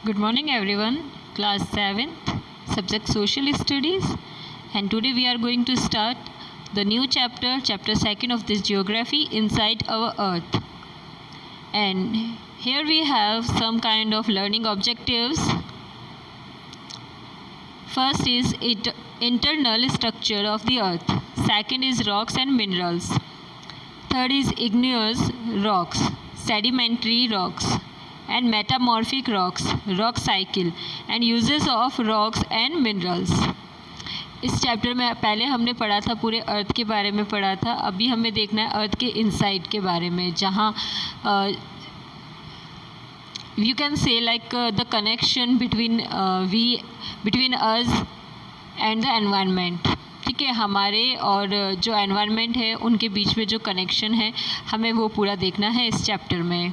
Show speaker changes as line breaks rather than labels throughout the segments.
Good morning everyone, class 7th, subject social studies, and today we are going to start the new chapter 2nd of this geography, inside our earth. And here we have some kind of learning objectives. First is internal structure of the earth. Second is rocks and minerals. Third is igneous rocks, sedimentary rocks and metamorphic rocks, rock cycle and uses of rocks and minerals. इस chapter में पहले हमने पढ़ा था पूरे अर्थ के बारे में पढ़ा था. अभी हमें देखना है अर्थ के इनसाइड के बारे में, जहाँ you can say like the connection between us and the environment. ठीक है, हमारे और जो एनवायरनमेंट है उनके बीच में जो कनेक्शन है हमें वो पूरा देखना है इस चैप्टर में.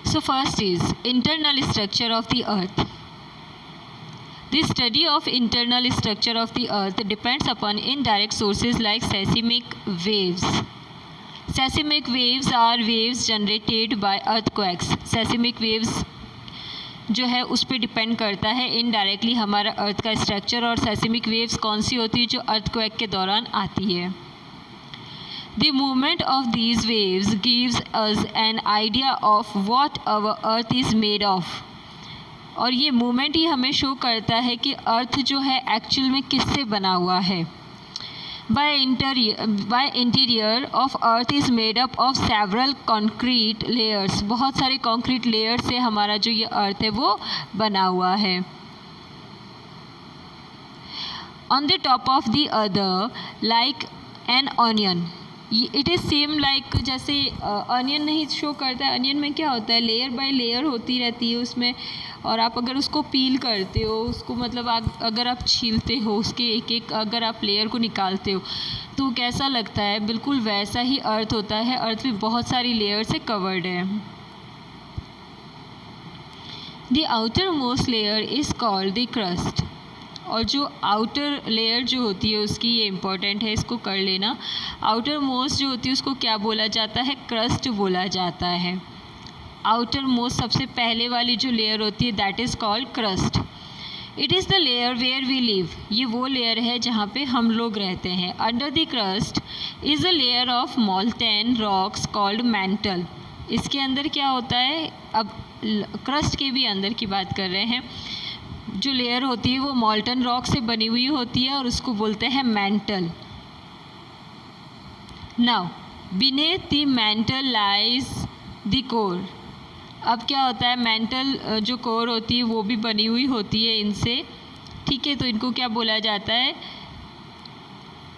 So first is internal structure of the earth. The study of internal structure of the earth depends upon indirect sources like seismic waves. Seismic waves are waves generated by earthquakes. Seismic waves जो है उस पर depend करता है indirectly हमारा अर्थ का structure. और सेismic waves कौन सी होती है? जो अर्थक्वेक के दौरान आती है. The movement of these waves gives us an idea of what our earth is made of. और ये मूवमेंट ही हमें शो करता है कि अर्थ जो है एक्चुअल में किससे बना हुआ है. By interior of earth is made up of several concrete layers. बहुत सारे concrete layers से हमारा जो ये अर्थ है वो बना हुआ है. On the top of the other like an onion. It is same like जैसे अनियन नहीं शो करता है. अनियन में क्या होता है? लेयर बाय लेयर होती रहती है उसमें, और आप अगर उसको पील करते हो, उसको मतलब अगर आप छीलते हो उसके एक एक अगर आप लेयर को निकालते हो तो कैसा लगता है? बिल्कुल वैसा ही अर्थ होता है. अर्थ भी बहुत सारी लेयर से कवर्ड है. The outer most layer is called the crust. और जो आउटर लेयर जो होती है उसकी, ये इम्पॉर्टेंट है, इसको कर लेना. आउटर मोस्ट जो होती है उसको क्या बोला जाता है? क्रस्ट बोला जाता है. आउटर मोस्ट सबसे पहले वाली जो लेयर होती है that is called crust. It is the layer where we live. ये वो लेयर है जहाँ पे हम लोग रहते हैं. Under the crust is a layer of molten rocks called mantle. इसके अंदर क्या होता है? अब क्रस्ट के भी अंदर की बात कर रहे हैं. जो लेयर होती है वो मॉल्टन रॉक से बनी हुई होती है और उसको बोलते हैं mantle. Now beneath the mantle lies the core. अब क्या होता है? मैंटल जो कोर होती है वो भी बनी हुई होती है इनसे. ठीक है, तो इनको क्या बोला जाता है?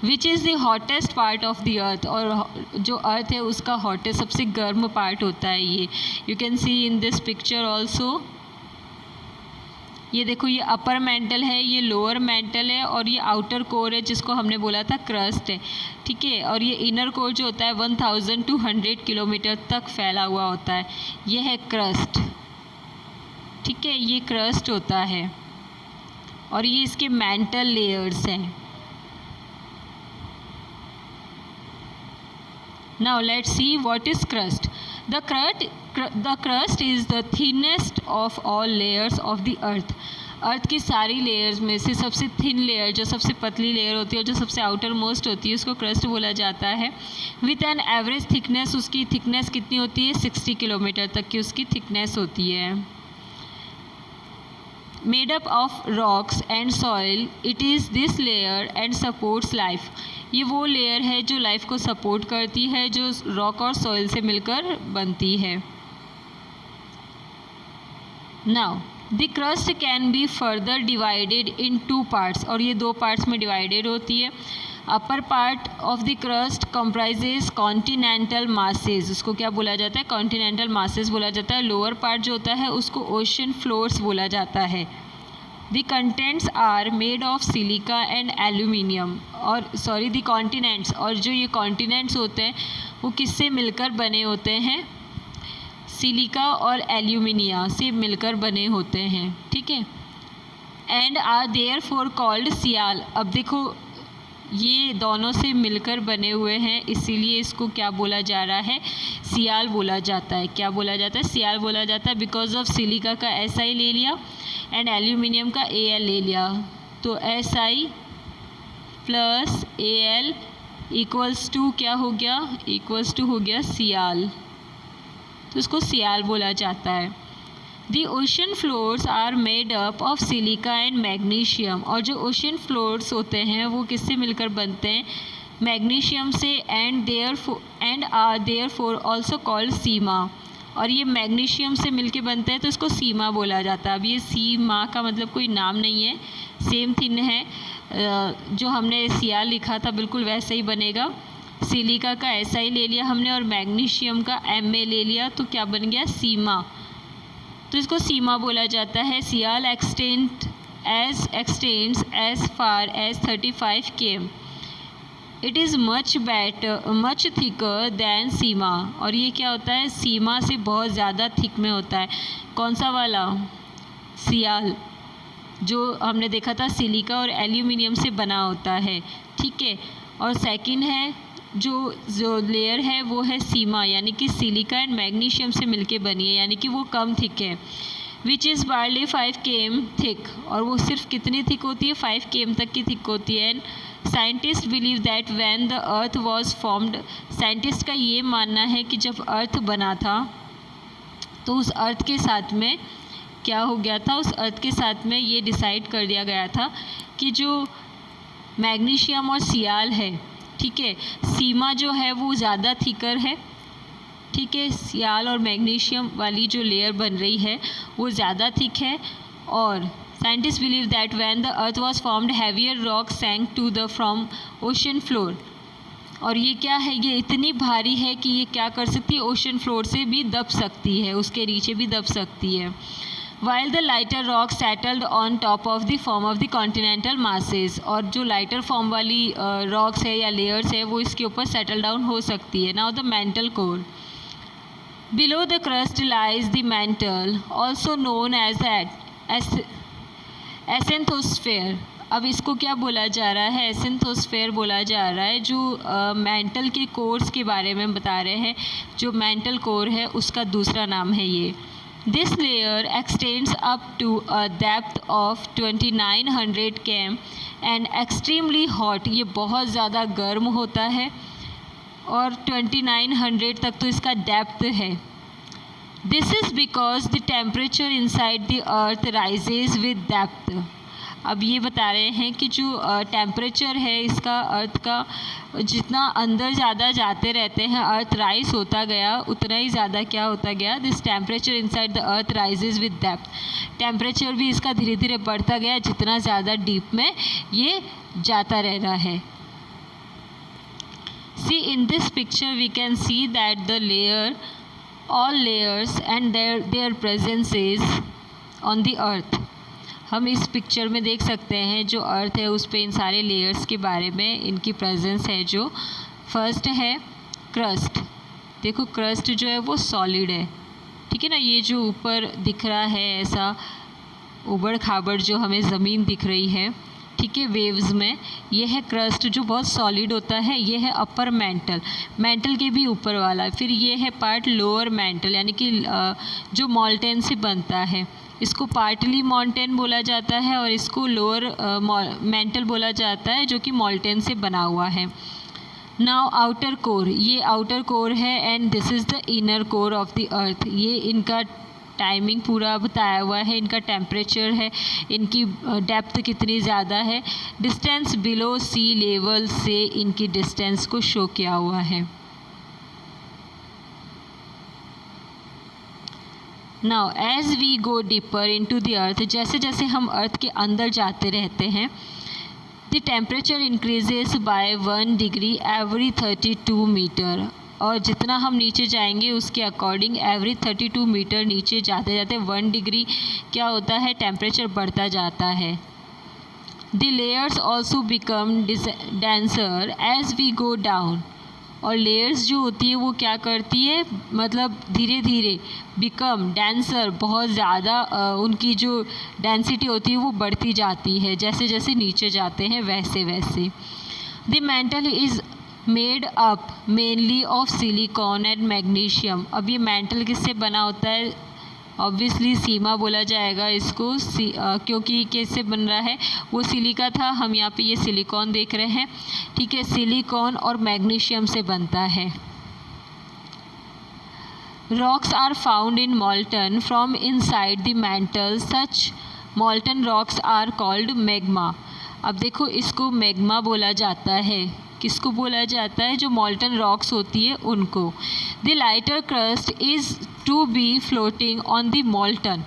Which is the hottest part of the अर्थ. और जो अर्थ है उसका हॉटेस्ट सबसे गर्म पार्ट होता है ये. You can see in this picture also. ये देखो, ये अपर मेंटल है, ये लोअर मेंटल है और ये आउटर कोर है जिसको हमने बोला था क्रस्ट है. ठीक है, और ये इनर कोर जो होता है 1200 किलोमीटर तक फैला हुआ होता है. ये है क्रस्ट. ठीक है, ये क्रस्ट होता है और ये इसके मेंटल लेयर्स हैं. Now let's see what is crust. The crust is the thinnest of all layers of the earth. अर्थ की सारी लेयर्स में से सबसे थिन लेयर, जो सबसे पतली लेयर होती है और जो सबसे आउटर मोस्ट होती है उसको क्रस्ट बोला जाता है. विथ एन एवरेज थिकनेस, उसकी थिकनेस कितनी होती है? 60 किलोमीटर तक की उसकी थिकनेस होती है. Made up of rocks and soil, it is this layer and supports life. ये वो लेयर है जो लाइफ को सपोर्ट करती है, जो रॉक और सॉइल से मिलकर बनती है. Now the crust can be further divided in 2 parts. और ये 2 पार्ट्स में डिवाइडेड होती है. Upper part of the crust comprises continental masses. उसको क्या बोला जाता है? कॉन्टिनेंटल मासेज बोला जाता है. लोअर पार्ट जो होता है उसको ओशन फ्लोर्स बोला जाता है. The contents are made of silica and aluminium. और द कॉन्टिनेंट्स, और जो ये कॉन्टिनेंट्स होते हैं वो किससे मिलकर बने होते हैं? सिलिका और एल्यूमिनिया से मिलकर बने होते हैं. ठीक है, and are there for called sial. अब देखो ये दोनों से मिलकर बने हुए हैं, इसीलिए इसको क्या बोला जा रहा है, सियाल बोला जाता है। क्या बोला जाता है, सियाल बोला जाता है। बिकॉज ऑफ सिलिका का SI ले लिया एंड एल्यूमिनियम का Al ले लिया, तो SI plus Al equals to क्या हो गया, इक्वल्स टू हो गया सियाल, तो इसको सियाल बोला जाता है। The ocean floors are made up of silica and magnesium, और जो ocean floors होते हैं वो किससे मिलकर बनते हैं, मैग्नीशियम से, and are therefore also called सीमा, और ये मैग्नीशियम से मिलके बनते हैं तो इसको सीमा बोला जाता है। अब ये सीमा का मतलब कोई नाम नहीं है, सेम थिंग है, जो हमने सियाल लिखा था बिल्कुल वैसे ही बनेगा। सिलिका का SI ले लिया हमने और मैग्नीशियम का Ma ले लिया, तो क्या बन गया, सीमा, तो इसको सीमा बोला जाता है। Sial extends as far as 35 km, it is much thicker than sima, और ये क्या होता है, सीमा से बहुत ज़्यादा थिक में होता है। कौन सा वाला, सियाल, जो हमने देखा था सिलिका और एल्यूमिनियम से बना होता है, ठीक है। और सेकंड है जो लेयर है वो है सीमा, यानी कि सिलिका एंड मैग्नीशियम से मिलके बनी है, यानी कि वो कम थिक है। विच इज़ बारली 5 km थिक, और वो सिर्फ कितनी थिक होती है, 5 km तक की थिक होती है। And scientist believe that when the earth was formed, scientist का ये मानना है कि जब अर्थ बना था तो उस अर्थ के साथ में क्या हो गया था, उस अर्थ के साथ में ये डिसाइड कर दिया गया था कि जो मैग्नीशियम और सियाल है, ठीक है, सीमा जो है वो ज़्यादा थिकर है, ठीक है, सियाल और मैग्नीशियम वाली जो लेयर बन रही है वो ज़्यादा थिक है। और scientist believe that when the earth was formed heavier rock sank to the from ocean floor, और ये क्या है, ये इतनी भारी है कि ये क्या कर सकती है, ओशन फ्लोर से भी दब सकती है, उसके नीचे भी दब सकती है। While the lighter rock settled on top of the form of the continental masses, और जो लाइटर फॉर्म वाली रॉक्स है या लेयर्स है वो इसके ऊपर सेटल डाउन हो सकती है। Now the mantle core, below the crust lies the mantle, also known as asthenosphere. अब इसको क्या बोला जा रहा है, एसेंथोस्फेयर बोला जा रहा है। जो मेंटल के कोर्स के बारे में बता रहे हैं, जो मेंटल कोर है उसका दूसरा नाम है ये। This layer extends up to a depth of 2900 km and extremely hot, ये बहुत ज़्यादा गर्म होता है और 2900 तक तो इसका डेप्थ है। This is because the temperature inside the earth rises with depth। अब ये बता रहे हैं कि जो टेम्परेचर है इसका अर्थ का, जितना अंदर ज़्यादा जाते रहते हैं अर्थ राइज होता गया, उतना ही ज़्यादा क्या होता गया, this temperature inside the earth rises with depth, temperature भी इसका धीरे धीरे बढ़ता गया जितना ज़्यादा डीप में ये जाता रह रहा है। See in this picture we can see that the layer, all layers and their presence is on the earth. हम इस पिक्चर में देख सकते हैं जो अर्थ है उस पे इन सारे लेयर्स के बारे में इनकी प्रेजेंस है। जो फर्स्ट है क्रस्ट, देखो क्रस्ट जो है वो सॉलिड है, ठीक है ना, ये जो ऊपर दिख रहा है ऐसा उबड़ खाबड़ जो हमें ज़मीन दिख रही है, ठीक है, वेव्स में, ये है क्रस्ट जो बहुत सॉलिड होता है। ये है अपर मेंटल, मेंटल के भी ऊपर वाला। फिर ये है पार्ट लोअर मेंटल, यानी कि जो मॉल्टेन से बनता है, इसको पार्टली मॉल्टेन बोला जाता है और इसको लोअर मेंटल बोला जाता है जो कि मॉल्टेन से बना हुआ है। नाउ आउटर कोर, ये आउटर कोर है and this is the inner core of the अर्थ। ये इनका टाइमिंग पूरा बताया हुआ है, इनका टेम्परेचर है, इनकी डेप्थ कितनी ज़्यादा है, डिस्टेंस बिलो सी लेवल से इनकी डिस्टेंस को शो किया हुआ है। Now as we go deeper into the earth, जैसे जैसे हम अर्थ के अंदर जाते रहते हैं, the temperature increases by 1 degree every 32 metre, और जितना हम नीचे जाएंगे उसके अकॉर्डिंग एवरी 32 मीटर नीचे जाते जाते 1 डिग्री क्या होता है, टेम्परेचर बढ़ता जाता है। The layers also become denser as we go down, और लेयर्स जो होती है वो क्या करती है, मतलब धीरे धीरे बिकम डेंसर, बहुत ज़्यादा उनकी जो डेंसिटी होती है वो बढ़ती जाती है जैसे जैसे नीचे जाते हैं वैसे वैसे। The mental is made up mainly of silicon and magnesium. अब ये मेंटल किससे बना होता है? ऑब्वियसली सीमा बोला जाएगा इसको, क्योंकि किससे बन रहा है? वो सिलिका था, हम यहाँ पे ये सिलिकॉन देख रहे हैं, ठीक है। सिलिकॉन और मैग्नीशियम से बनता है। Rocks are found in molten from inside the mantle, such molten rocks are called magma. अब देखो, इसको मैग्मा बोला जाता है। किसको बोला जाता है? जो मॉल्टन रॉक्स होती है उनको। The lighter crust is to be floating on the molten.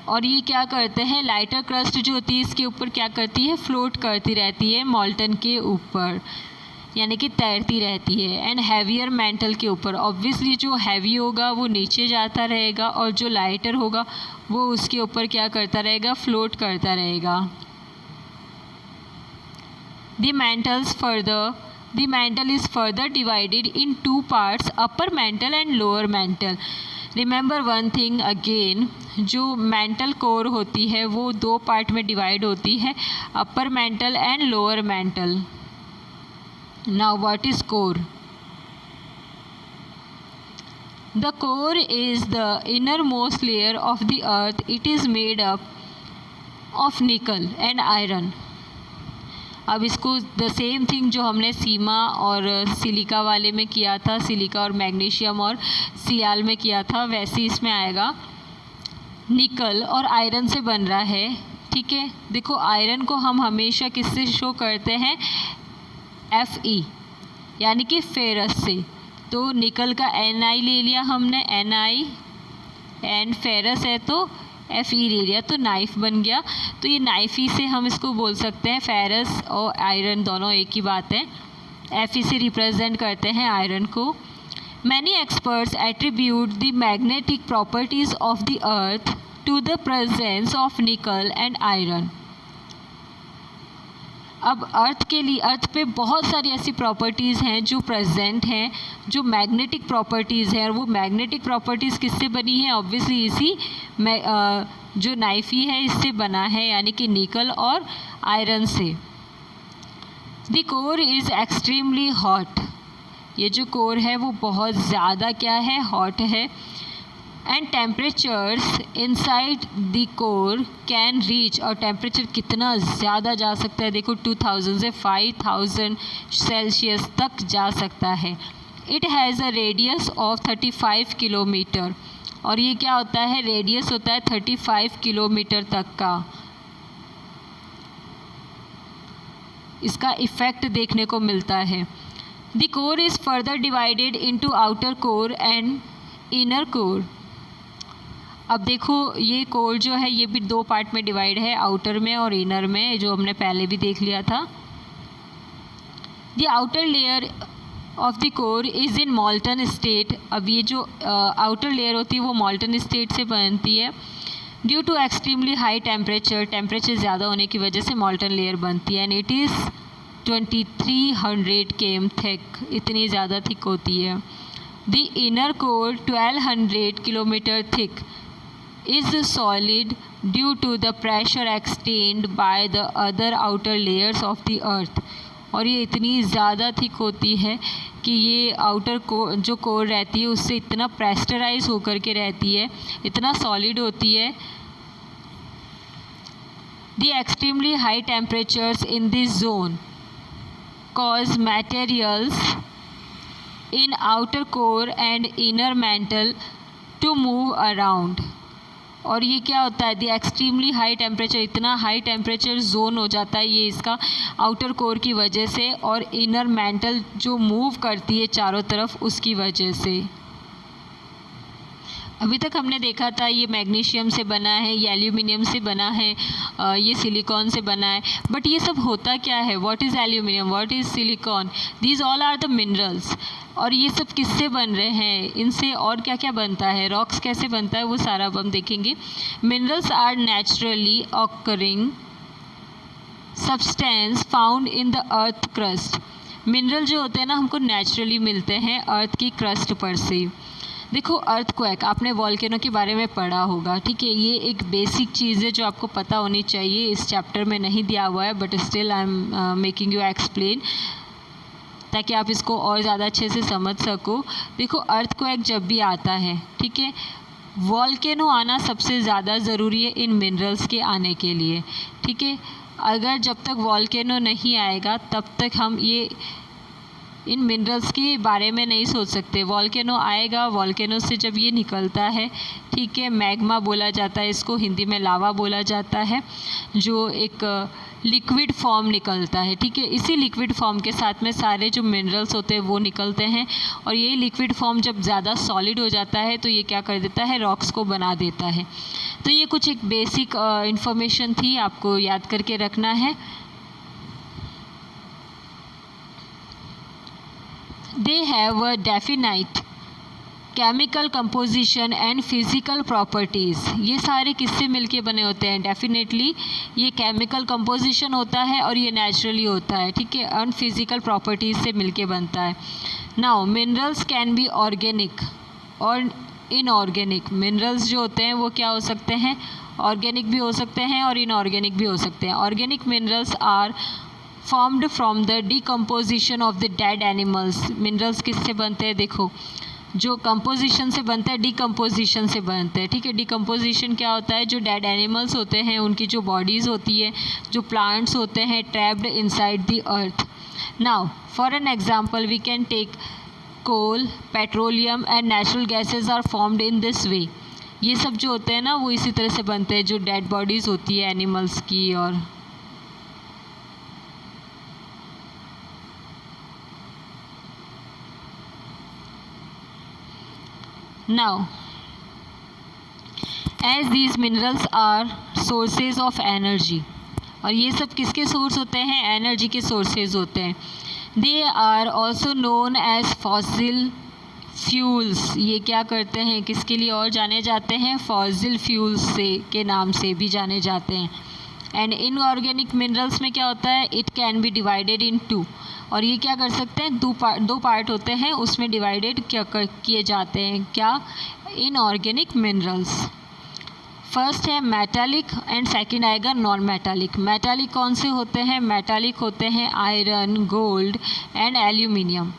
और ये क्या करते हैं? लाइटर क्रस्ट जो होती है इसके ऊपर क्या करती है? फ्लोट करती रहती है मॉल्टन के ऊपर, यानी कि तैरती रहती है। एंड हैवियर मेंटल के ऊपर, ऑब्वियसली जो हैवी होगा वो नीचे जाता रहेगा और जो लाइटर होगा वो उसके ऊपर क्या करता रहेगा? फ्लोट करता रहेगा। The mantle is further divided in two parts, upper mantle and lower mantle. Remember one thing again, जो mantle core होती है वो दो पार्ट में डिवाइड होती है, upper mantle and lower mantle. Now what is core? The core is the innermost layer of the earth. It is made up of nickel and iron. अब इसको द सेम थिंग जो हमने सीमा और silica वाले में किया था, सिलिका और मैग्नीशियम और सियाल में किया था, वैसे इसमें आएगा। निकल और आयरन से बन रहा है, ठीक है। देखो, आयरन को हम हमेशा किससे शो करते हैं? Fe, यानी कि फेरस से। तो निकल का Ni ले लिया हमने, Ni, एंड फेरस है तो Fe ले लिया, तो नाइफ बन गया। तो ये नाइफ ही से हम इसको बोल सकते हैं। फेरस और आयरन दोनों एक ही बात है। Fe से रिप्रेजेंट करते हैं आयरन को। Many experts attribute the magnetic properties of the earth to the presence of nickel and iron. अब अर्थ के लिए, अर्थ पे बहुत सारी ऐसी प्रॉपर्टीज़ हैं जो प्रेजेंट हैं, जो मैग्नेटिक प्रॉपर्टीज़ हैं। और वो मैग्नेटिक प्रॉपर्टीज़ किससे बनी है? ऑब्वियसली इसी जो नाइफी है इससे बना है, यानी कि निकल और आयरन से। The core is extremely hot. ये जो कोर है वो बहुत ज़्यादा क्या है? हॉट है। And temperatures inside the core can reach, और टेम्परेचर कितना ज़्यादा जा सकता है? देखो, 2000 से 5000 सेल्सियस तक जा सकता है। It has a radius of 35 kilometre. और ये क्या होता है? रेडियस होता है 35 किलोमीटर तक का। इसका इफ़ेक्ट देखने को मिलता है। The core is further divided into outer core and inner core. अब देखो, ये कोर जो है ये भी दो पार्ट में डिवाइड है, आउटर में और इनर में, जो हमने पहले भी देख लिया था। The outer layer of the core is in मॉल्टन state. अब ये जो आउटर लेयर होती है वो मॉल्टन स्टेट से बनती है। Due to extremely high temperature, temperature ज़्यादा होने की वजह से मॉल्टन लेयर बनती है। And it is 2300 km thick, इतनी ज़्यादा थिक होती है। The inner core 1200 kilometre thick is solid due to the pressure extended by the other outer layers of the earth। और ये इतनी ज़्यादा थिक होती है कि ये आउटर जो कोर रहती है उससे इतना प्रेशराइज होकर के रहती है, इतना सॉलिड होती है। The extremely high temperatures in this zone cause materials in outer core and inner mantle to move around। और ये क्या होता है? द एक्सट्रीमली हाई टेम्परेचर, इतना हाई टेम्परेचर जोन हो जाता है ये इसका आउटर कोर की वजह से, और इनर मेंटल जो मूव करती है चारों तरफ उसकी वजह से। अभी तक हमने देखा था ये मैग्नीशियम से बना है, ये एल्यूमिनियम से बना है, ये सिलिकॉन से बना है। बट ये सब होता क्या है? What is aluminium, what is silicon? These all are the minerals. और ये सब किससे बन रहे हैं? इनसे और क्या क्या बनता है? रॉक्स कैसे बनता है वो सारा अब हम देखेंगे। Minerals are naturally occurring substance found in the earth crust. Mineral जो होते हैं ना हमको नेचुरली मिलते हैं अर्थ की क्रस्ट पर से। देखो अर्थक्वेक, आपने वॉल्केनो के बारे में पढ़ा होगा, ठीक है। ये एक बेसिक चीज़ है जो आपको पता होनी चाहिए। इस चैप्टर में नहीं दिया हुआ है, but still I am making you explain, ताकि आप इसको और ज़्यादा अच्छे से समझ सको। देखो अर्थक्वेक जब भी आता है, ठीक है, वॉल्केनो आना सबसे ज़्यादा ज़रूरी है इन मिनरल्स के आने के लिए, ठीक है। अगर जब तक वॉल्केनो नहीं आएगा तब तक हम ये इन मिनरल्स के बारे में नहीं सोच सकते। वॉल्केनो आएगा, वॉल्केनो से जब ये निकलता है, ठीक है, मैग्मा बोला जाता है इसको, हिंदी में लावा बोला जाता है, जो एक लिक्विड फॉर्म निकलता है, ठीक है। इसी लिक्विड फॉर्म के साथ में सारे जो मिनरल्स होते हैं वो निकलते हैं, और ये लिक्विड फॉर्म जब ज़्यादा सॉलिड हो जाता है तो ये क्या कर देता है, रॉक्स को बना देता है। तो ये कुछ एक बेसिक इंफॉर्मेशन थी, आपको याद करके रखना है। They have a definite chemical composition and physical properties। ये सारे किससे मिलके बने होते हैं? डेफिनेटली ये केमिकल कंपोजिशन होता है और ये नेचुरली होता है, ठीक है, और फिजिकल प्रॉपर्टीज़ से मिलके बनता है। Now minerals can be organic और इनऑर्गेनिक। मिनरल्स जो होते हैं वो क्या हो सकते हैं? ऑर्गेनिक भी हो सकते हैं और इनऑर्गेनिक भी हो सकते हैं। Organic minerals are formed from the decomposition of the dead animals. Minerals किससे बनते हैं? देखो, जो कंपोजिशन से बनते हैं, डिकम्पोजिशन से बनते हैं, ठीक है। डिकम्पोजिशन क्या होता है? जो डेड एनिमल्स होते हैं उनकी जो बॉडीज़ होती है, जो प्लांट्स होते हैं trapped inside the earth. Now for an example we can take coal, petroleum and natural gases are formed in this way. ये सब जो होते हैं ना वो इसी तरह से बनते हैं, जो डेड बॉडीज़ होती है एनिमल्स की। और now as these minerals are sources of energy, और ये सब किसके सोर्स होते हैं? एनर्जी के सोर्सेज होते हैं। They are also known as fossil fuels. ये क्या करते हैं, किसके लिए और जाने जाते हैं? फॉसिल फ्यूल्स से के नाम से भी जाने जाते हैं। एंड इनऑर्गेनिक मिनरल्स में क्या होता है? It can be divided in two, और ये क्या कर सकते हैं? दो पार्ट होते हैं, उसमें डिवाइडेड क्या किए जाते हैं, क्या? Inorganic minerals. फर्स्ट है मेटालिक एंड सेकंड आएगा नॉन मेटालिक। मेटालिक कौन से होते हैं? मेटालिक होते हैं iron, gold and aluminium.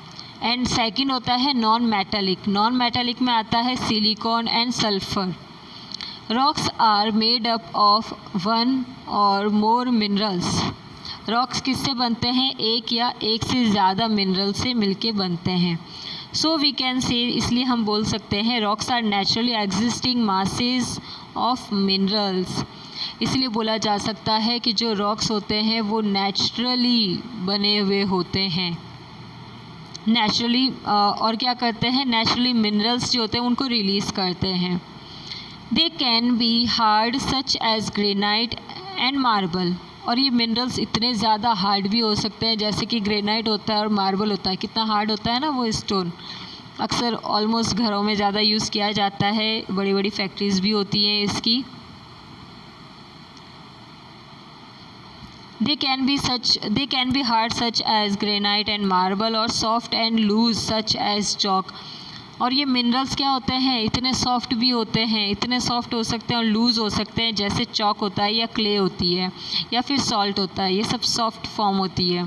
And second होता है नॉन मेटालिक। नॉन मेटालिक में आता है silicon and sulphur. Rocks are made up of one or more minerals. Rocks किससे बनते हैं? एक या एक से ज़्यादा मिनरल से मिलके बनते हैं। सो वी कैन से, इसलिए हम बोल सकते हैं rocks are naturally existing masses of minerals. इसलिए बोला जा सकता है कि जो रॉक्स होते हैं वो नेचुरली बने हुए होते हैं। नेचुरली और क्या करते हैं? नेचुरली मिनरल्स जो होते हैं उनको रिलीज़ करते हैं। They can be hard such as granite and marble. और ये मिनरल्स इतने ज़्यादा हार्ड भी हो सकते हैं, जैसे कि ग्रेनाइट होता है और मार्बल होता है। कितना हार्ड होता है ना वो स्टोन। अक्सर ऑलमोस्ट घरों में ज़्यादा यूज़ किया जाता है, बड़ी बड़ी फैक्ट्रीज़ भी होती हैं इसकी। They can be hard such as granite and marble, और soft and loose such as chalk। और ये मिनरल्स क्या होते हैं? इतने सॉफ्ट भी होते हैं, इतने सॉफ्ट हो सकते हैं और लूज़ हो सकते हैं, जैसे चॉक होता है या क्ले होती है या फिर सॉल्ट होता है। ये सब सॉफ्ट फॉर्म होती है।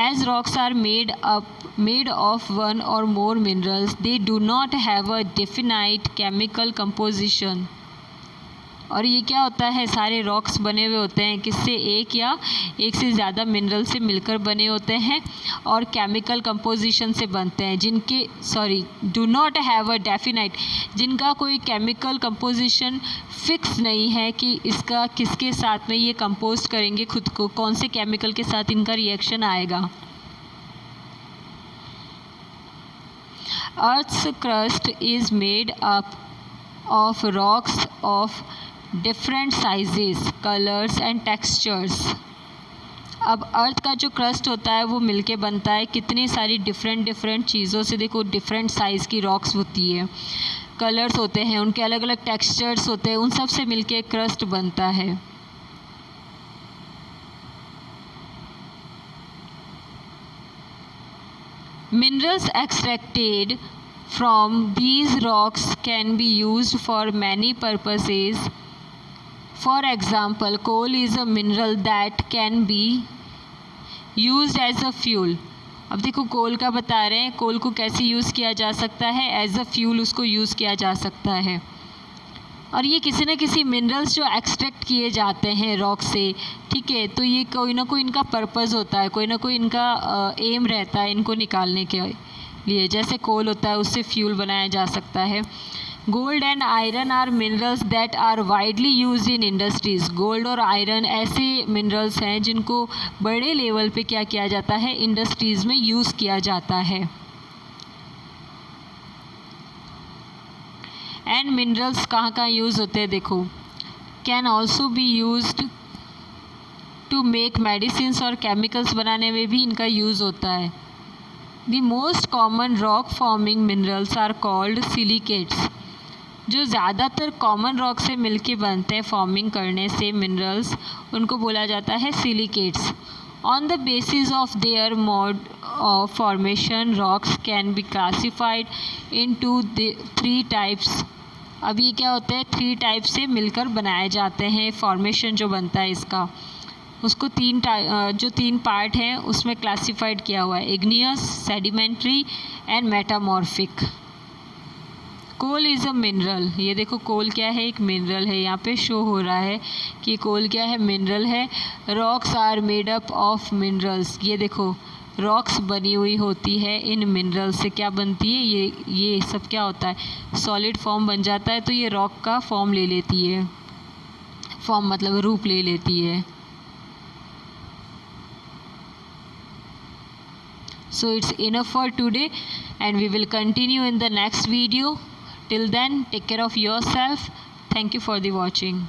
As rocks are made of one or more minerals, they do not have a definite chemical composition. और ये क्या होता है? सारे रॉक्स बने हुए होते हैं किससे? एक या एक से ज़्यादा मिनरल से मिलकर बने होते हैं और केमिकल कंपोजिशन से बनते हैं, do not have a definite, जिनका कोई केमिकल कंपोजिशन फिक्स नहीं है कि इसका किसके साथ में ये कंपोज करेंगे खुद को, कौन से केमिकल के साथ इनका रिएक्शन आएगा। Earth's crust is made up of rocks of different sizes, colours and textures. अब अर्थ का जो क्रस्ट होता है वो मिलके बनता है कितनी सारी डिफरेंट चीज़ों से। देखो डिफरेंट साइज़ की रॉक्स होती है, कलर्स होते हैं, उनके अलग अलग टेक्सचर्स होते हैं, उन सब से मिलके क्रस्ट बनता है। Minerals extracted from these rocks can be used for many purposes. For example, coal is a mineral that can be used as a fuel. अब देखो कोल का बता रहे हैं, कोल को कैसे यूज़ किया जा सकता है, एज अ फ्यूल उसको यूज़ किया जा सकता है। और ये किसी न किसी मिनरल्स जो एक्सट्रैक्ट किए जाते हैं रॉक से, ठीक है, तो ये कोई ना कोई इनका पर्पस होता है, कोई ना कोई इनका एम रहता है इनको निकालने के लिए। जैसे कोल होता है उससे फ्यूल बनाया जा सकता है। Gold and iron are minerals that are widely used in industries. Gold और आयरन ऐसे मिनरल्स हैं जिनको बड़े लेवल पे क्या किया जाता है, इंडस्ट्रीज़ में यूज़ किया जाता है। एंड मिनरल्स कहाँ कहाँ यूज़ होते हैं देखो, can also be used to make medicines और केमिकल्स बनाने में भी इनका यूज़ होता है। The most common rock forming minerals are called silicates. जो ज़्यादातर कॉमन रॉक से मिलके बनते हैं फॉर्मिंग करने से मिनरल्स, उनको बोला जाता है silicates. On the basis of their mode of formation rocks can be classified into the 3 types. अब ये क्या होता है, 3 टाइप से मिलकर बनाए जाते हैं। फॉर्मेशन जो बनता है इसका, उसको 3 पार्ट हैं उसमें क्लासिफाइड किया हुआ है, igneous, sedimentary and metamorphic. Coal is a mineral. ये देखो कोल क्या है, एक मिनरल है। यहाँ पे शो हो रहा है कि कोल क्या है, मिनरल है। Rocks are made up of minerals. ये देखो रॉक्स बनी हुई होती है इन मिनरल से। क्या बनती है, ये सब क्या होता है, सॉलिड फॉर्म बन जाता है, तो ये रॉक का फॉर्म ले लेती है। फॉर्म मतलब रूप ले लेती है। So it's enough for today and we will continue in the next video. Till then, take care of yourself. Thank you for the watching.